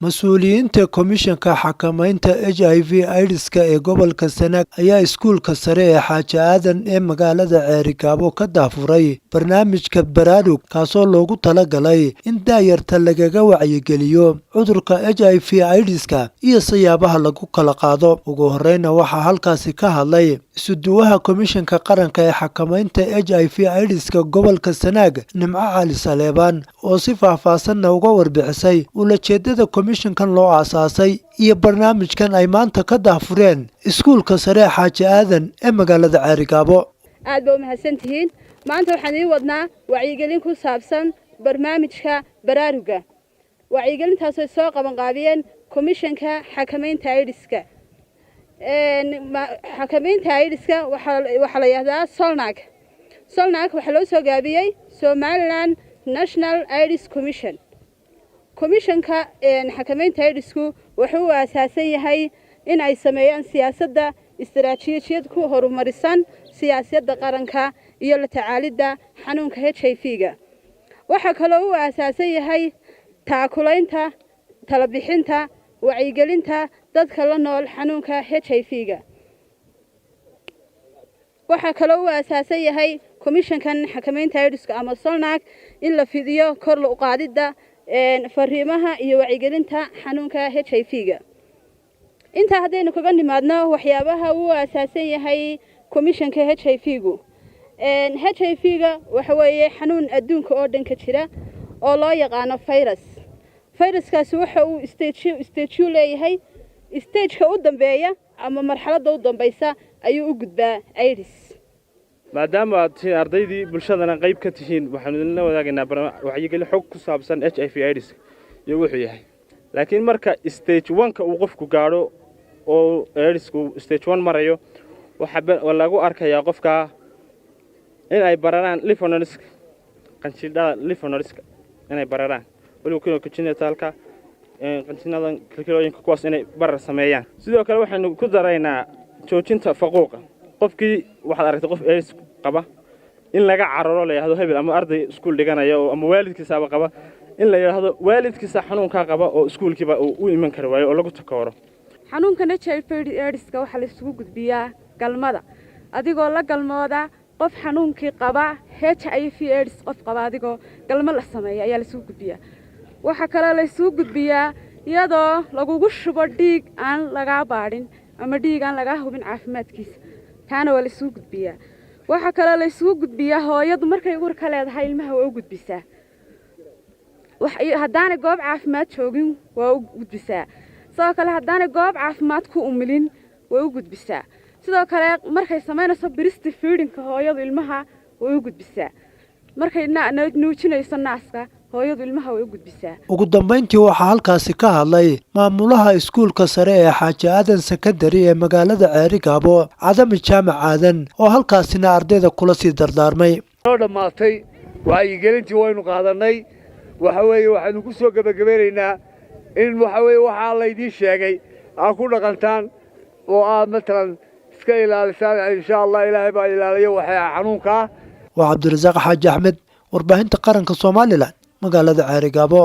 Mas'uuliyiinta Komishanka Xakamaynta HIV/AIDS-ka ee gobolka Sanaag ayaa iskuulka sare ee Xaaji Aadan ee magaalada Ceerigabo ka daafuray barnaamijka Baraarug kaasoo loogu talagalay in da'yarta lagaga wacyigeliyo cudurka HIV/AIDS-ka iyo siyaabaha lagu kala qaado. Ugu horreyna waxaa halkaasi ka hadlay isuduwaha Komishanka Qaranka ee Xakamaynta HIV/AIDS-ka gobolka Sanaag, Nimco Cali Saleebaan, oo si faahfaahsan uga warbixisay ulajeedada komishankan loo aasaasay iyo barnaamijkan ay maanta ka daafureen iskuulka sare Xaaji Aadan ee magaalada Ceerigabo. aad baa mahadsantihiin. maanta waxaan idin wadnaa wacyigelin ku saabsan barnaamijka Baraaruga. wacyigelintaas oo soo qaban qaabiyeen Komishanka Xakamaynta AIDS-ka. xakamaynta AIDS-ka waxa la yiraahdaa Solnag. Solnag waxa loo soo gaabiyay Somaliland National AIDS Commission. Komishanka xakamaynta AIDS-ku wuxuu aasaasan yahay in ay sameeyaan siyaasadda istiraatiijiyad ku horumarisan siyaasadda qaranka iyo la tacaalidda xanuunka HIV-ga. waxa kale oo uu aasaasan yahay taakulaynta, talo bixinta, wacyigelinta dadka la nool xanuunka HIV-ga. waxa kale oo uu aasaasan yahay komishankan xakamaynta AIDS-ka ama Solnag in la fidiyo kor u qaadida fariimaha iyo wacyigelinta xanuunka HIV-ga. inta haddaynu kaga nimaadno waxyaabaha uu aasaasan yahay komishanka HIV-gu. HIV-ga waxa weeye xanuun adduunka oo dhan ka jira oo loo yaqaan virus. viruskaasi waxa uu stage leeyahay. stage-ka u dambeeya ama marxaladda u dambaysa ayuu u gudbaa AIDS. maadaama aad tihiin ardaydii bulshadana qayb ka tihiin waxaanu idinla wadaagaynaa wacyigelin xog ku saabsan HIV/AIDS iyo wuxuu yahay. laakiin marka stage 1ka uu qofku gaadho oo AIDS-ku stage 1 marayo waxa lagu arkayaa qofka in ay bararaan lymphonodeska qanjidhada lymphonodeska inay bararaan waliba congenitalka qanjidhadan kilooyinka kuwaas inay barar sameeyaan. sidoo kale waxaanu ku daraynaa joojinta faquuqa. qofkii waxaad aragtay qof AIDS qaba in laga cararo la yiraahdo hebel ama arday iskuul dhiganayo ama waalidkiisa qaba in la yiraahdo waalidkiisa xanuunka qaba oo iskuulkiiba u iman karo waayo oo lagu takooro. xanuunkan HIV/AIDS-ka waxa la isugu gudbiyaa galmada. adigoo la galmooda qof xanuunkii qaba HIV/AIDS qof qaba adigoo galmo la sameeyo ayaa la isugu gudbiyaa. waxa kale la isugu gudbiyaa iyadoo lagugu shubo dhiig aan laga baadhin ama dhiig aan laga hubin caafimaadkiisa. taana waa la isugu gudbiyaa. waxa kale la isugu gudbiyaa hooyadu markay uur ka leedahay ilmaha waa u gudbisaa. haddaanay goob caafimaad joogin waa u gudbisaa. sidoo kale haddaanay goob caafimaad ku umilin waa u gudbisaa. sidoo kale markay samaynayso breast feeding-ka hooyadu ilmaha way u gudbisaa. markay nuujinayso naaska hooyadu ilmaha way u gudbisaa. ugu dambeyntii waxaa halkaasi ka hadlay maamulaha iskuulka sare ee Xaaji Aadan Secondary ee magaalada Ceerigabo, Cadami Jaamac Aadan, oo halkaasina ardayda kula sii dardaarmay. soo dhamaatay wacyigelintii waynu qaadanay. waxa weeye waxaanu ku soo gabagabeeynaa in waxa weeye waxa la idin sheegay aad ku dhaqantaan oo aad matalan iska ilaalisaan insha Allah Ilaahay baa ilaaliyo waxa xanuunka. waa Cabdirasaaq Xaaji Axmed, warbaahinta qaranka Soomaaliland, magaalada Ceerigabo.